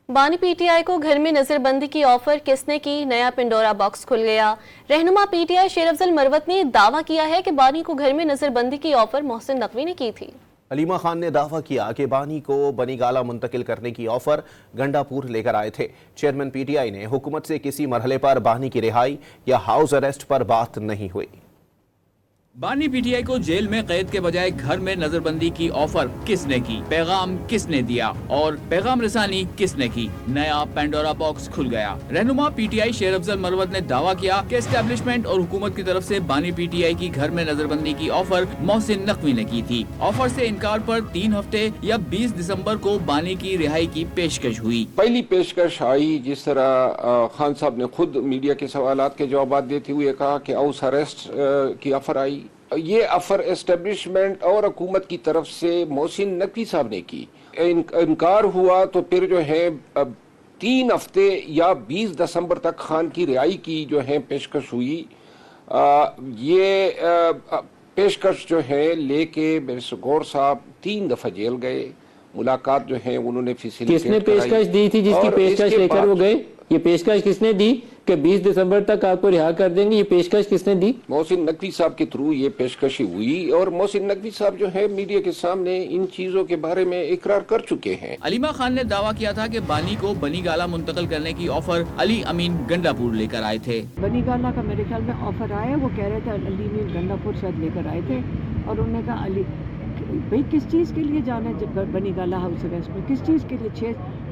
बानी पीटीआई को घर में नजरबंदी की ऑफर किसने की, नया पिंडोरा बॉक्स खुल गया। रहनुमा पीटीआई शेर अफजल मरवत ने दावा किया है कि बानी को घर में नजरबंदी की ऑफर मोहसिन नकवी ने की थी। हलीमा खान ने दावा किया कि बानी को बनीगाला मुंतकिल करने की ऑफर गंडापुर लेकर आए थे। चेयरमैन पीटीआई ने हुकूमत से किसी मरहले पर बानी की रिहाई या हाउस अरेस्ट पर बात नहीं हुई। बानी पीटीआई को जेल में कैद के बजाय घर में नजरबंदी की ऑफर किसने की, पैगाम किसने दिया और पैगाम रसानी किसने की, नया पेंडोरा बॉक्स खुल गया। रहनुमा पीटीआई शेर अफजल मरवत ने दावा किया कि एस्टेब्लिशमेंट और हुकूमत की तरफ से बानी पीटीआई की घर में नजरबंदी की ऑफर मोहसिन नकवी ने की थी। ऑफर से इनकार पर 3 हफ्ते या 20 दिसंबर को बानी की रिहाई की पेशकश हुई। पहली पेशकश आई जिस तरह खान साहब ने खुद मीडिया के सवालात के जवाब देते हुए कहा कि हाउस अरेस्ट की ऑफर आई। ये ऑफर एस्टेब्लिशमेंट और हुकूमत की तरफ से मोहसिन नकवी साहब ने की। इनकार हुआ तो फिर जो है 3 हफ्ते या 20 दिसंबर तक खान की रिहाई की जो है पेशकश हुई। ये पेशकश जो है लेके बैरिस्टर गौर साहब 3 दफा जेल गए। मुलाकात जो है उन्होंने फैसिलिटेट किसने पेशकश दी थी जिसकी पेशकश लेकर वो गए? ये पेशकश किसने दी कि 20 दिसंबर तक आपको रिहा कर देंगे? ये पेशकश किसने दी? मोहसिन नकवी साहब के थ्रू ये पेशकश हुई और मोहसिन नकवी साहब जो है मीडिया के सामने इन चीजों के बारे में इकरार कर चुके हैं। हलीमा खान ने दावा किया था कि बानी को बनीगाला मुंतकिल करने की ऑफर अली अमीन गंडापुर लेकर आए थे। बनीगाला का मेरे ख्याल में ऑफर आया, वो कह रहे थे अली अमीन गंडापुर शायद लेकर आए थे और उन्होंने कहा अली भाई किस चीज़ के लिए जाना है बनीगाला हाउस अरेस्ट में, किस चीज़ के लिए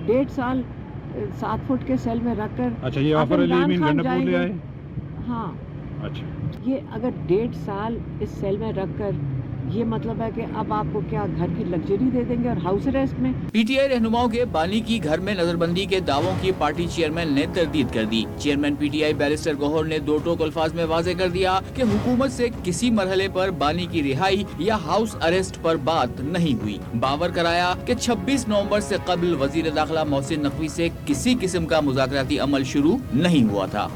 1.5 साल 7 फुट के सेल में रखकर। अच्छा, ये ऑफर अली अमीन गंडापुर ले आए? हाँ। अच्छा, ये अगर 1.5 साल इस सेल में रखकर ये मतलब है कि अब आपको क्या घर की लग्जरी दे देंगे और हाउस अरेस्ट में। पीटीआई रहनुमाओं के बानी की घर में नजरबंदी के दावों की पार्टी चेयरमैन ने तरदीद कर दी। चेयरमैन पीटीआई बैरिस्टर गौहर ने 2 टोक अल्फाज में वाजे कर दिया कि हुकूमत से किसी मरहले पर बानी की रिहाई या हाउस अरेस्ट पर बात नहीं हुई। बावर कराया कि 26 नवंबर से कबल वजीर दाखिला मोहसिन नकवी से किसी किस्म का मुज़ाकराती अमल शुरू नहीं हुआ था।